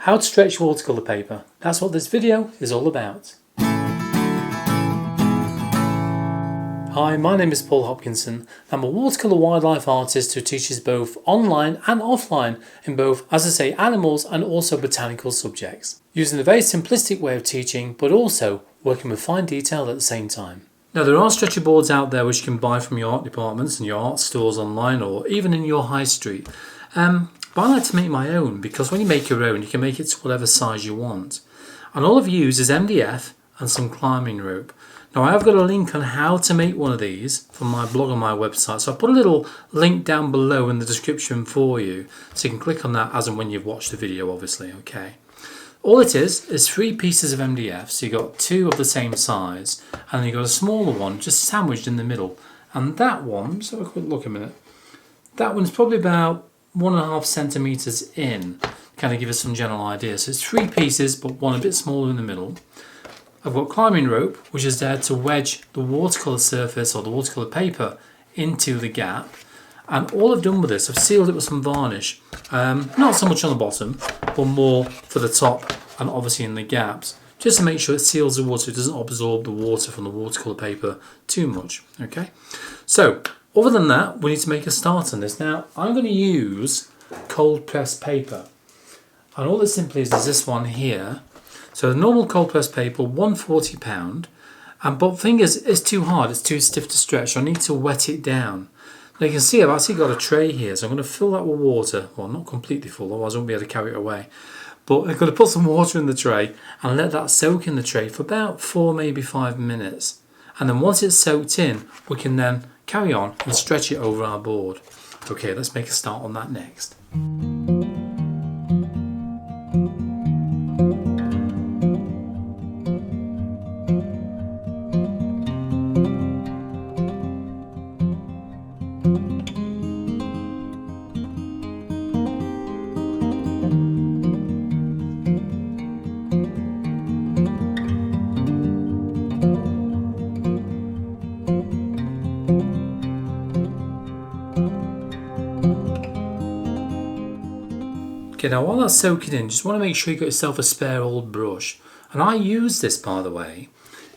How to stretch watercolour paper. That's what this video is all about. Hi, my name is Paul Hopkinson. I'm a watercolour wildlife artist who teaches both online and offline in both, as I say, animals and also botanical subjects, using a very simplistic way of teaching but also working with fine detail at the same time. Now there are stretcher boards out there which you can buy from your art departments and your art stores online or even in your high street. But I like to make my own because when you make your own you can make it to whatever size you want. And all I've used is MDF and some climbing rope. Now I've got a link on how to make one of these from my blog on my website, so I'll put a little link down below in the description for you so you can click on that as and when you've watched the video, obviously. Okay. All it is 3 pieces of MDF, so you've got 2 of the same size and then you've got a smaller one just sandwiched in the middle, and that one, so have a quick look a minute, that one's probably about 1.5 centimetres in, kind of give us some general idea. So it's 3 pieces but one a bit smaller in the middle. I've got climbing rope which is there to wedge the watercolour surface or the watercolour paper into the gap, and all I've done with this, I've sealed it with some varnish, not so much on the bottom but more for the top and obviously in the gaps, just to make sure it seals the water, it doesn't absorb the water from the watercolour paper too much. Okay, so other than that we need to make a start on this. Now I'm going to use cold pressed paper, and all it simply is this one here. So the normal cold pressed paper, £140, and but the thing is, it's too hard, it's too stiff to stretch, so I need to wet it down. Now you can see I've actually got a tray here, so I'm going to fill that with water. Well, not completely full, otherwise I won't be able to carry it away. But I'm going to put some water in the tray and let that soak in the tray for about 4, maybe 5 minutes. And then once it's soaked in, we can then carry on and stretch it over our board. Okay, let's make a start on that next. Okay, now while that's soaking in, just want to make sure you got yourself a spare old brush. And I use this, by the way,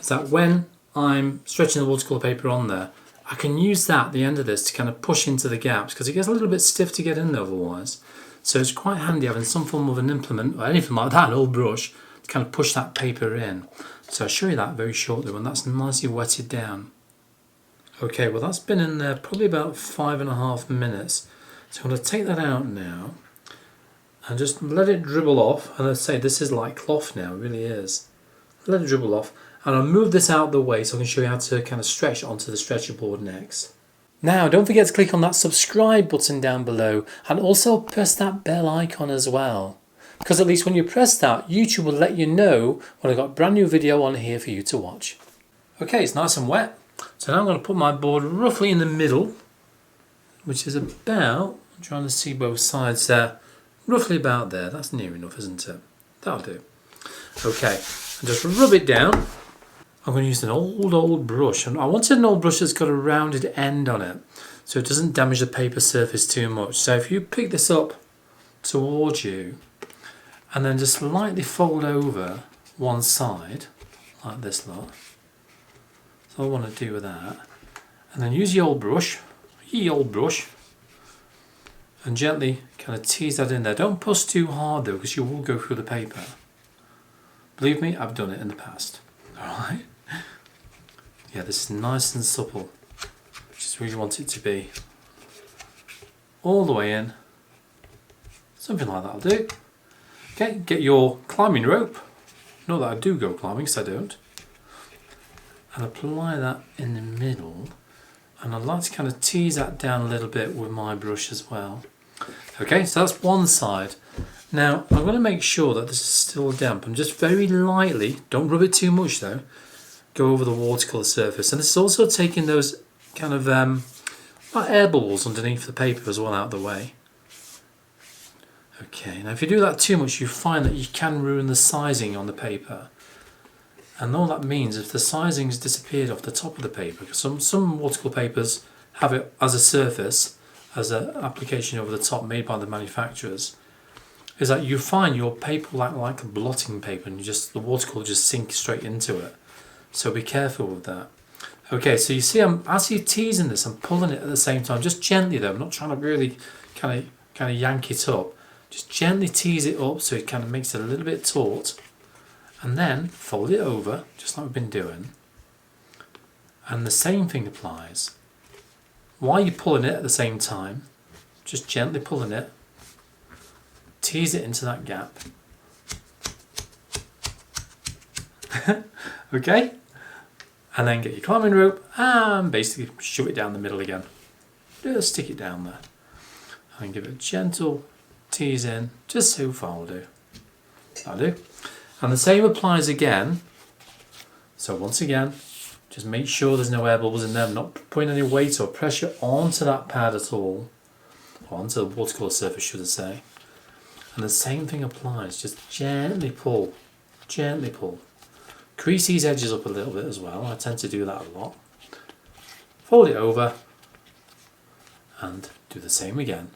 is that when I'm stretching the watercolour paper on there, I can use that at the end of this to kind of push into the gaps, because it gets a little bit stiff to get in there otherwise. So it's quite handy having some form of an implement or anything like that, an old brush, to kind of push that paper in. So I'll show you that very shortly when that's nicely wetted down. Okay, well that's been in there probably about 5.5 minutes. So I'm going to take that out now and just let it dribble off. And I say this is like cloth now, it really is. Let it dribble off, and I'll move this out of the way so I can show you how to kind of stretch onto the stretcher board next. Now don't forget to click on that subscribe button down below and also press that bell icon as well, because at least when you press that, YouTube will let you know when I've got a brand new video on here for you to watch. Okay, it's nice and wet, so now I'm going to put my board roughly in the middle, which is about, I'm trying to see both sides there, roughly about there. That's near enough, isn't it? That'll do. Okay, and just rub it down. I'm going to use an old brush, and I wanted an old brush that's got a rounded end on it so it doesn't damage the paper surface too much. So if you pick this up towards you and then just lightly fold over one side like this lot. So I want to do with that, and then use your old brush, and gently kind of tease that in there. Don't push too hard though, because you will go through the paper. Believe me, I've done it in the past. Alright? Yeah, this is nice and supple. Just really want it to be all the way in. Something like that'll do. Okay, get your climbing rope. Not that I do go climbing, because I don't. And apply that in the middle. And I'd like to kind of tease that down a little bit with my brush as well. Okay, so that's one side. Now I'm going to make sure that this is still damp, and just very lightly, don't rub it too much though, go over the watercolour surface. And this is also taking those kind of like air bubbles underneath the paper as well out of the way. Okay, now if you do that too much, you find that you can ruin the sizing on the paper. And all that means, if the sizing's disappeared off the top of the paper, because some watercolour papers have it as a surface, as an application over the top made by the manufacturers, is that you find your paper like a blotting paper, and the watercolour just sinks straight into it. So be careful with that. Okay, so you see, I'm actually teasing this. I'm pulling it at the same time, just gently though. I'm not trying to really kind of yank it up. Just gently tease it up so it kind of makes it a little bit taut, and then fold it over, just like we've been doing. And the same thing applies. While you're pulling it at the same time, just gently pulling it, tease it into that gap. Okay? And then get your climbing rope and basically shove it down the middle again. Just stick it down there. And give it a gentle tease in, just so far will do. That'll do. And the same applies again. So once again, just make sure there's no air bubbles in there. I'm not putting any weight or pressure onto that pad at all. Or onto the watercolour surface, should I say. And the same thing applies. Just gently pull. Gently pull. Crease these edges up a little bit as well. I tend to do that a lot. Fold it over. And do the same again.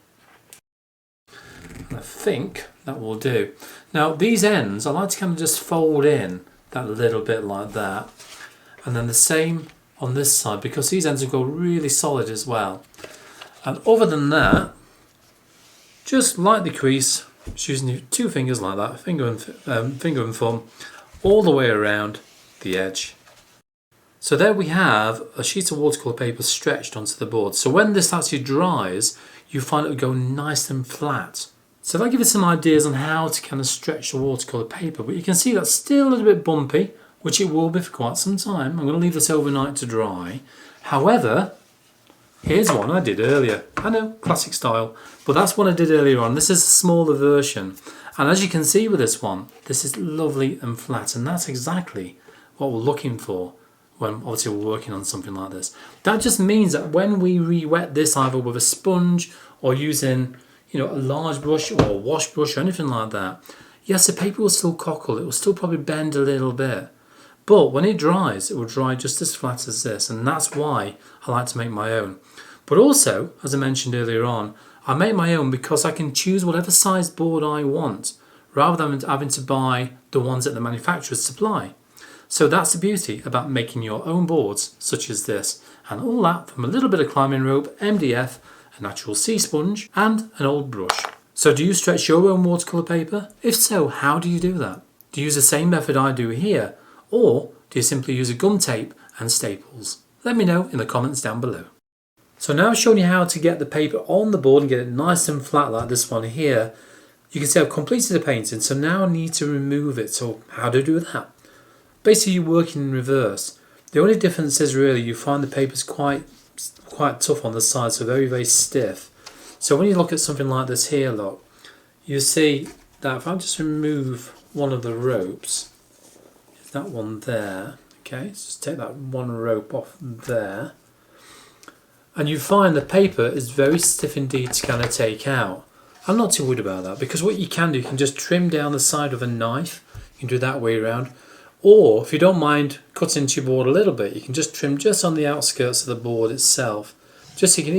And I think that will do. Now these ends, I like to kind of just fold in that little bit like that. And then the same on this side, because these ends will go really solid as well. And other than that, just lightly crease, just using your two fingers like that, finger and thumb, all the way around the edge. So there we have a sheet of watercolour paper stretched onto the board. So when this actually dries, you find it will go nice and flat. So that gives you some ideas on how to kind of stretch the watercolour paper. But you can see that's still a little bit bumpy, which it will be for quite some time. I'm going to leave this overnight to dry. However, here's one I did earlier. I know, classic style, but that's one I did earlier on. This is a smaller version. And as you can see with this one, this is lovely and flat, and that's exactly what we're looking for when obviously we're working on something like this. That just means that when we re-wet this either with a sponge or using, a large brush or a wash brush or anything like that, yes, the paper will still cockle, it will still probably bend a little bit. But when it dries, it will dry just as flat as this, and that's why I like to make my own. But also, as I mentioned earlier on, I make my own because I can choose whatever size board I want, rather than having to buy the ones that the manufacturers supply. So that's the beauty about making your own boards, such as this, and all that from a little bit of climbing rope, MDF, a natural sea sponge, and an old brush. So do you stretch your own watercolour paper? If so, how do you do that? Do you use the same method I do here? Or do you simply use a gum tape and staples? Let me know in the comments down below. So now I've shown you how to get the paper on the board and get it nice and flat like this one here. You can see I've completed the painting, so now I need to remove it. So how do I do that? Basically you're working in reverse. The only difference is really you find the paper's quite tough on the side, so very, very stiff. So when you look at something like this here, look, you see that if I just remove one of the ropes, that one there, okay, so just take that one rope off there, and you find the paper is very stiff indeed to kind of take out. I'm not too worried about that, because what you can do, you can just trim down the side with a knife. You can do that way around, or if you don't mind cutting into your board a little bit, you can just trim just on the outskirts of the board itself. Just so you can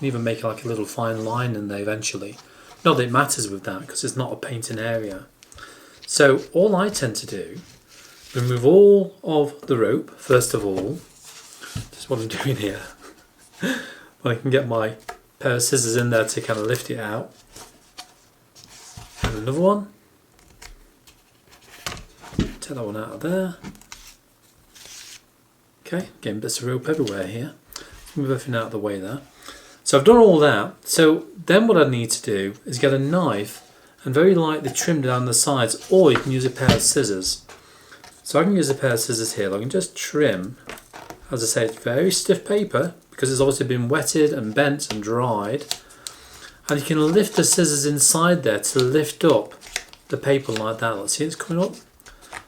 even make like a little fine line in there eventually. Not that it matters with that, because it's not a painting area. So all I tend to do, remove all of the rope first of all. Just what I'm doing here. Well, I can get my pair of scissors in there to kind of lift it out. And another one. Take that one out of there. Okay, getting bits of rope everywhere here. Move everything out of the way there. So I've done all that. So then what I need to do is get a knife and very lightly trim down the sides, or you can use a pair of scissors. So I can use a pair of scissors here. I can just trim. As I say, it's very stiff paper because it's obviously been wetted and bent and dried. And you can lift the scissors inside there to lift up the paper like that. Let's see, it's coming up.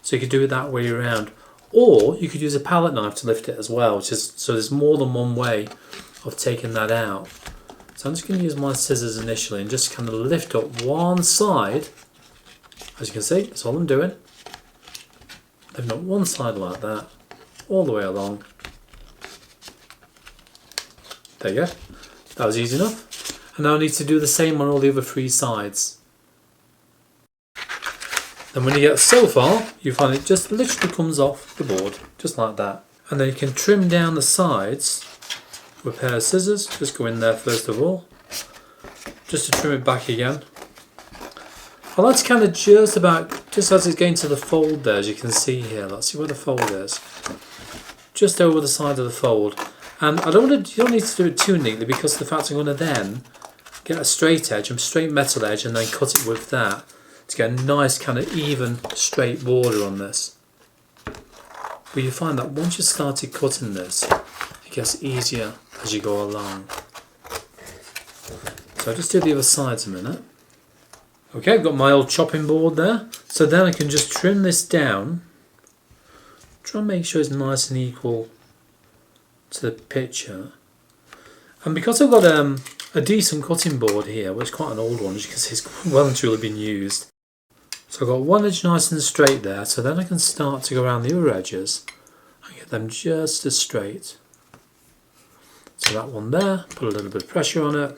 So you could do it that way around. Or you could use a palette knife to lift it as well, so there's more than one way of taking that out. So I'm just going to use my scissors initially and just kind of lift up one side. As you can see, that's all I'm doing. Lifting up one side like that, all the way along. There you go. That was easy enough. And now I need to do the same on all the other three sides. Then when you get so far, you find it just literally comes off the board, just like that. And then you can trim down the sides with a pair of scissors. Just go in there first of all, just to trim it back again. I like to kind of just as it's getting to the fold there, as you can see here. Let's see where the fold is. Just over the side of the fold. And you don't need to do it too neatly, because the fact I'm going to then get a straight edge, a straight metal edge, and then cut it with that to get a nice kind of even straight border on this. But you find that once you started cutting this, it gets easier as you go along. So I'll just do the other sides a minute. Okay, I've got my old chopping board there. So then I can just trim this down. Try and make sure it's nice and equal to the picture. And because I've got a decent cutting board here, which is quite an old one, as you can see, it's well and truly been used. So I've got one edge nice and straight there, so then I can start to go around the other edges and get them just as straight. So that one there, put a little bit of pressure on it.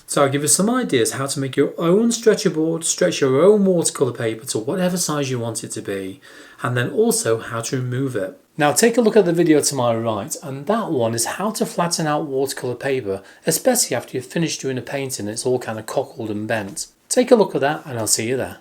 So I'll give you some ideas how to make your own stretcher board, stretch your own watercolour paper to whatever size you want it to be, and then also how to remove it. Now take a look at the video to my right, and that one is how to flatten out watercolour paper, especially after you've finished doing a painting and it's all kind of cockled and bent. Take a look at that and I'll see you there.